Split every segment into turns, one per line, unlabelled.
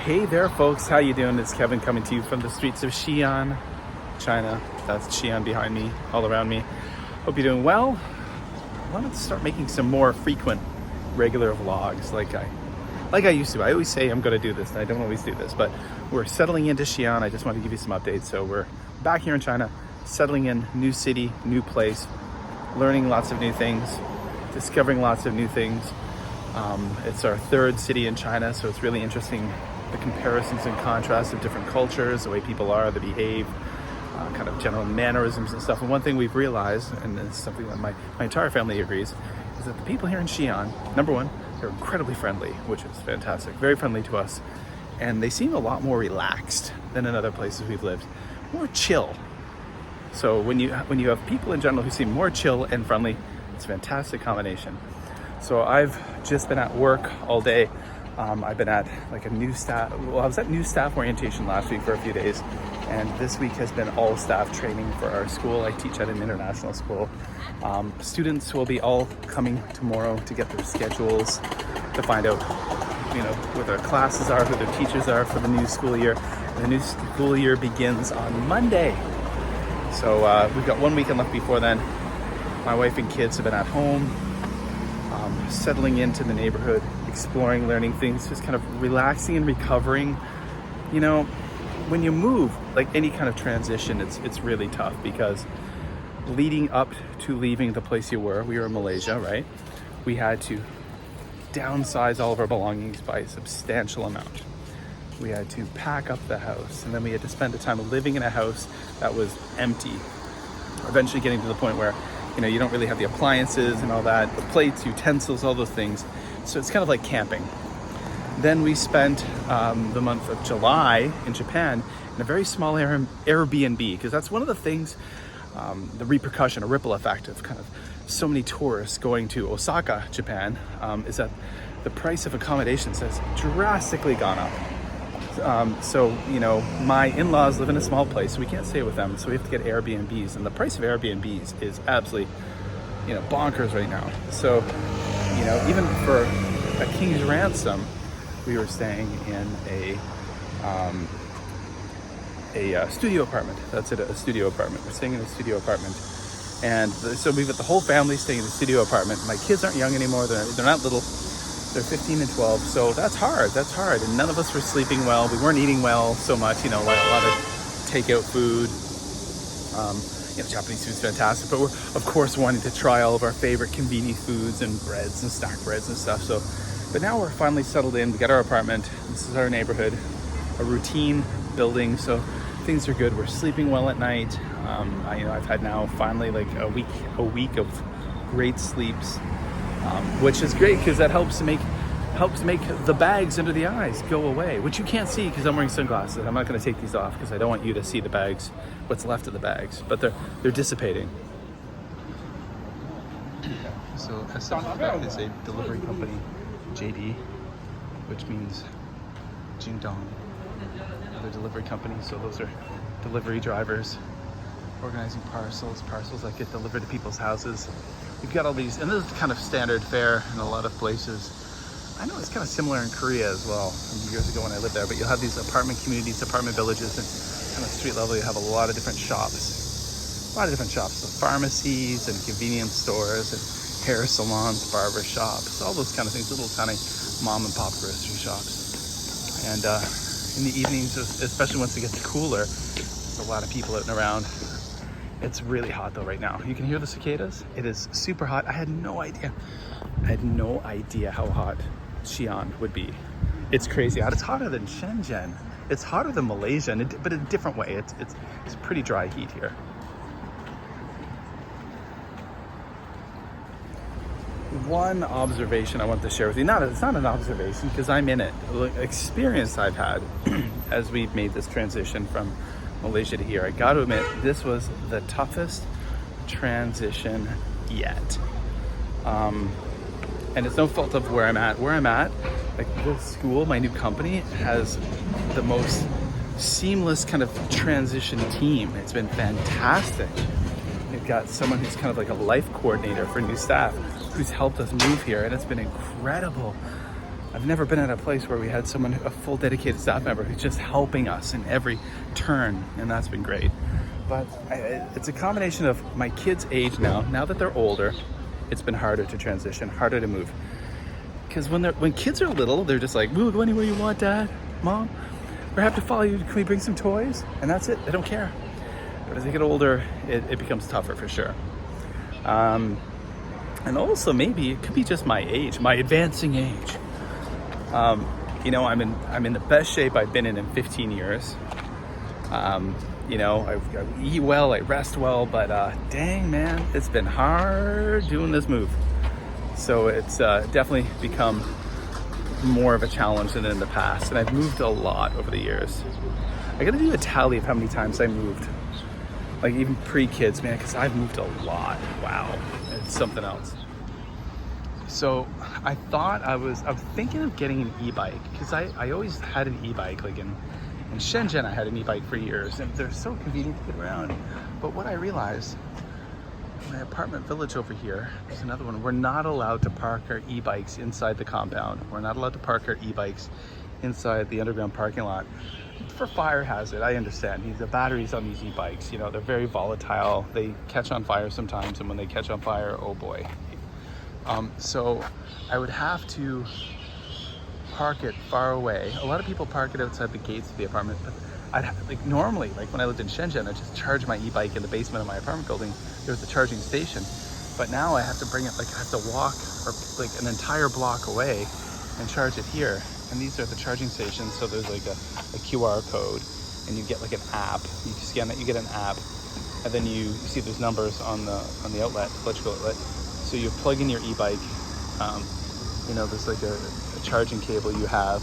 Hey there folks, how you doing? It's Kevin coming to you from the streets of Xi'an, China. That's Xi'an behind me, all around me. Hope you're doing well. I wanted to start making some more frequent, regular vlogs like I used to. I always say I'm gonna do this, and I don't always do this, but we're settling into Xi'an. I just want to give you some updates. So we're back here in China, settling in, new city, new place, learning lots of new things, discovering lots of new things. It's our third city in China, so it's really interesting, the comparisons and contrasts of different cultures, the way people are, they behave, kind of general mannerisms and stuff. And one thing we've realized, and it's something that my entire family agrees, is that the people here in Xi'an, number one, they're incredibly friendly, which is fantastic, very friendly to us. And they seem a lot more relaxed than in other places we've lived, more chill. So when you have people in general who seem more chill and friendly, it's a fantastic combination. So I've just been at work all day. I've been at like I was at new staff orientation last week for a few days, and this week has been all staff training for our school. I teach at an international school. Students will be all coming tomorrow to get their schedules, to find out, what their classes are, who their teachers are for the new school year. And the new school year begins on Monday. So we've got 1 weekend left before then. My wife and kids have been at home, settling into the neighborhood, exploring, learning things, just kind of relaxing and recovering. When you move, like any kind of transition, it's really tough, because leading up to leaving the place we were in Malaysia, right? We had to downsize all of our belongings by a substantial amount. We had to pack up the house, and then we had to spend the time living in a house that was empty. Eventually getting to the point where, you don't really have the appliances and all that, the plates, utensils, all those things. So it's kind of like camping. Then we spent the month of July in Japan in a very small Airbnb, because that's one of the things, the repercussion, a ripple effect of kind of so many tourists going to Osaka, Japan, is that the price of accommodations has drastically gone up. So my in-laws live in a small place, so we can't stay with them, so we have to get Airbnbs, and the price of Airbnbs is absolutely, bonkers right now. So, even for a king's ransom, we were staying in a studio apartment. That's it, a studio apartment. We're staying in a studio apartment, and so we've got the whole family staying in the studio apartment. My kids aren't young anymore; they're not little. They're 15 and 12, so that's hard, and none of us were sleeping well. We weren't eating well so much, like a lot of takeout food. Japanese food's fantastic, but we're of course wanting to try all of our favorite convenient foods and breads and snack breads and stuff. So, but now we're finally settled in. We got our apartment. This is our neighborhood, a routine building, so things are good. We're sleeping well at night. I've had now finally like a week of great sleeps. Which is great, because that helps make the bags under the eyes go away, which you can't see because I'm wearing sunglasses. I'm not going to take these off because I don't want you to see the bags, what's left of the bags, but they're dissipating. So Expat is a delivery company, JD, which means Jingdong. Another delivery company, so those are delivery drivers organizing parcels that get delivered to people's houses. We've got all these, and this is kind of standard fare in a lot of places. I know it's kind of similar in Korea as well, from years ago when I lived there, but you'll have these apartment communities, apartment villages, and kind of street level, you have a lot of different shops. So pharmacies and convenience stores and hair salons, barber shops, all those kind of things, little tiny mom and pop grocery shops. And in the evenings, especially once it gets cooler, there's a lot of people out and around. It's really hot though right now. You can hear the cicadas. It is super hot. I had no idea how hot Xi'an would be. It's crazy hot. It's hotter than Shenzhen. It's hotter than Malaysia, but in a different way. It's pretty dry heat here. One observation I want to share with you. It's not an observation because I'm in it. Experience I've had as we've made this transition from Malaysia to here. I got to admit, this was the toughest transition yet. And it's no fault of where I'm at. Like this school, my new company, has the most seamless kind of transition team. It's been fantastic. We've got someone who's kind of like a life coordinator for new staff who's helped us move here, and it's been incredible. I've never been at a place where we had someone, a full dedicated staff member who's just helping us in every turn, and that's been great. But it's a combination of my kids' age now that they're older, it's been harder to transition, harder to move. Because when kids are little, they're just like, we'll go anywhere you want, Dad, Mom. Or have to follow you, can we bring some toys? And that's it, they don't care. But as they get older, it becomes tougher for sure. And also maybe it could be just my age, my advancing age. You know, I'm in the best shape I've been in 15 years. You know, I eat well, I rest well, but dang man, it's been hard doing this move. So it's definitely become more of a challenge than in the past. And I've moved a lot over the years. I gotta do a tally of how many times I moved. Like even pre-kids, man, because I've moved a lot. Wow, it's something else. So I thought I was thinking of getting an e-bike, because I always had an e-bike. Like in Shenzhen, I had an e-bike for years, and they're so convenient to get around. But what I realized, my apartment village over here, there's another one, we're not allowed to park our e-bikes inside the compound. We're not allowed to park our e-bikes inside the underground parking lot. For fire hazard, I understand. The batteries on these e-bikes, you know, they're very volatile. They catch on fire sometimes, and when they catch on fire, oh boy. So I would have to park it far away. A lot of people park it outside the gates of the apartment, but I'd have, like normally, like when I lived in Shenzhen, I'd just charge my e-bike in the basement of my apartment building. There was a charging station. But now I have to bring it, like I have to walk or like an entire block away and charge it here. And these are the charging stations. So there's like a QR code, and you get like an app. You scan it, you get an app, and then you see there's numbers on the outlet, electrical outlet. So you plug in your e-bike. You know, there's like a charging cable you have,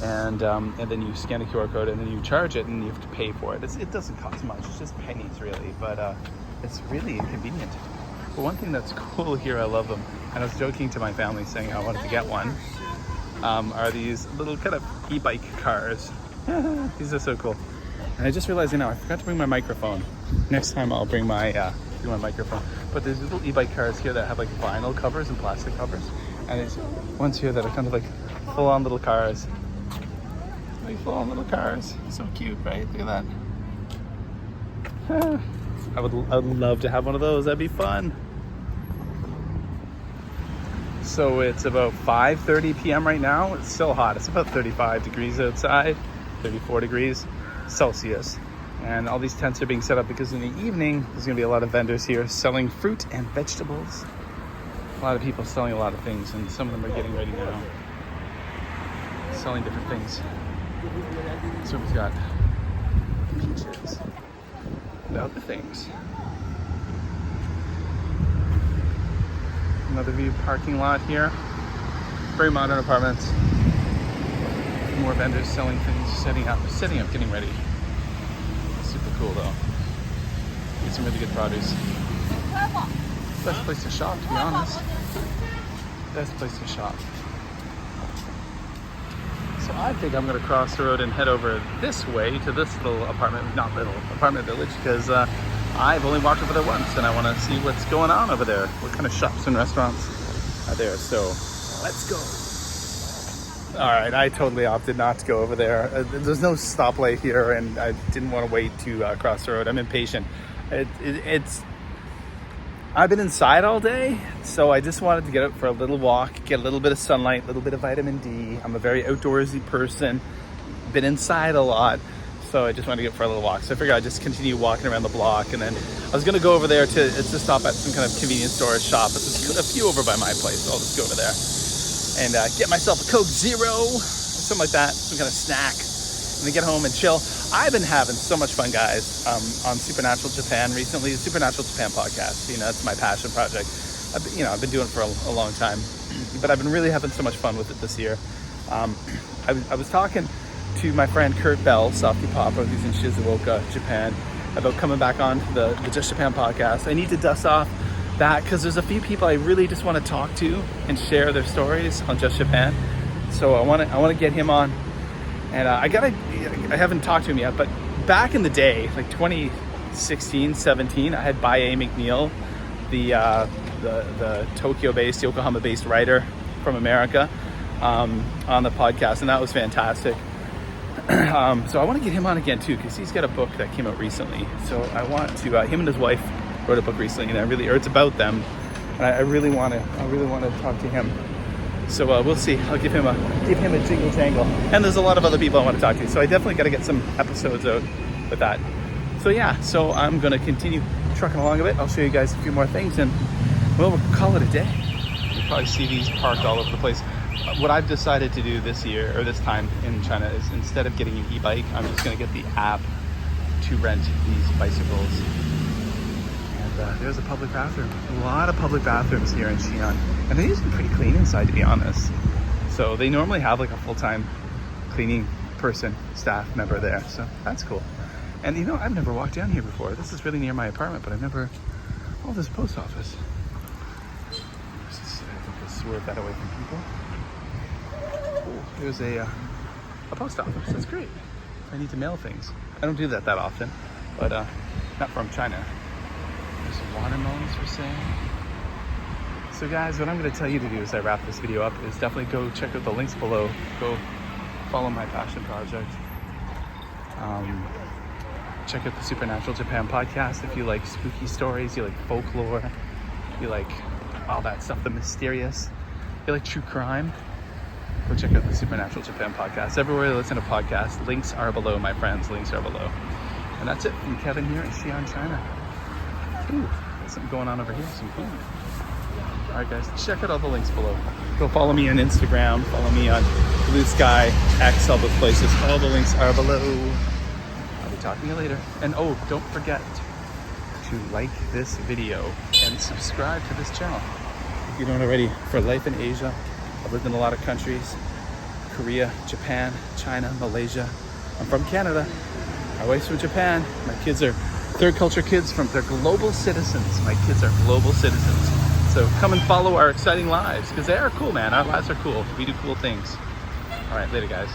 and then you scan a QR code, and then you charge it, and you have to pay for it. It doesn't cost much. It's just pennies, really, but it's really inconvenient. But one thing that's cool here, I love them, and I was joking to my family saying I wanted to get one, are these little kind of e-bike cars. These are so cool. And I just realized, I forgot to bring my microphone. Next time I'll bring my microphone. But there's little e-bike cars here that have like vinyl covers and plastic covers. And there's ones here that are kind of like full-on little cars. Like full-on little cars. So cute, right? Look at that. I would love to have one of those. That'd be fun. So it's about 5:30 p.m. right now. It's still hot. It's about 35 degrees outside, 34 degrees Celsius. And all these tents are being set up because in the evening, there's gonna be a lot of vendors here selling fruit and vegetables. A lot of people selling a lot of things, and some of them are getting ready now. Selling different things. So we've got peaches and other things. Another view parking lot here. Very modern apartments. More vendors selling things, setting up, getting ready. Super cool though. Get some really good produce. Best place to shop, to be honest. Best place to shop. So I think I'm gonna cross the road and head over this way to this little apartment village, because I've only walked over there once, and I want to see what's going on over there. What kind of shops and restaurants are there? So let's go. All right, I totally opted not to go over there. There's no stoplight here, and I didn't want to wait to cross the road. I'm impatient. I've been inside all day, so I just wanted to get out for a little walk, get a little bit of sunlight, a little bit of vitamin D. I'm a very outdoorsy person, been inside a lot, so I just wanted to get for a little walk. So I figured I'd just continue walking around the block, and then I was gonna go over there to stop at some kind of convenience store shop. There's a few over by my place, so I'll just go over there and get myself a Coke Zero, or something like that, some kind of snack, and then get home and chill. I've been having so much fun, guys, on Supernatural Japan recently. The Supernatural Japan podcast, that's my passion project. I've been doing it for a long time, but I've been really having so much fun with it this year. I was talking to my friend Kurt Bell, Softy Papa, who's in Shizuoka, Japan, about coming back on the Just Japan podcast. I need to dust off that because there's a few people I really just want to talk to and share their stories on Just Japan. So I want to get him on. And I haven't talked to him yet, but back in the day, like 2016, 17, I had Baye McNeil, the Tokyo-based, Yokohama-based writer from America. on the podcast, and that was fantastic. So I want to get him on again too, because he's got a book that came out recently. So I want to. Him and his wife wrote a book recently, and or it's about them, and I really want to talk to him. So we'll see. I'll give him a jingle jangle. And there's a lot of other people I want to talk to. So I definitely got to get some episodes out with that. So yeah, so I'm going to continue trucking along a bit. I'll show you guys a few more things, and we'll call it a day. You'll probably see these parked all over the place. What I've decided to do this year, or this time in China, is instead of getting an e-bike, I'm just going to get the app to rent these bicycles. And there's a public bathroom. A lot of public bathrooms here in Xi'an. And they're usually pretty clean inside, to be honest. So they normally have like a full-time cleaning person, staff member there. So that's cool. And you know, I've never walked down here before. This is really near my apartment, but I've never... Oh, there's a post office. I think I'll swerve that away from people. Oh, there's a post office. That's great. I need to mail things. I don't do that often, but not from China. There's watermelons for sale. So guys, what I'm going to tell you to do as I wrap this video up is definitely go check out the links below. Go follow my passion project. Check out the Supernatural Japan podcast if you like spooky stories, you like folklore, you like all that stuff, the mysterious, you like true crime. Go check out the Supernatural Japan podcast. Everywhere you listen to podcasts, links are below, my friends. Links are below. And that's it from Kevin here in Xi'an, China. Ooh, there's something going on over here, some food. All right, guys, check out all the links below. Go follow me on Instagram, follow me on Blue Sky, X, all those places. All the links are below. I'll be talking to you later. And oh, don't forget to like this video and subscribe to this channel if you don't already. For life in Asia, I've lived in a lot of countries: Korea, Japan, China, Malaysia. I'm from Canada. My wife's from Japan. My kids are third culture kids they're global citizens. My kids are global citizens. So come and follow our exciting lives, because they are cool, man. Our lives are cool. We do cool things. All right, later, guys.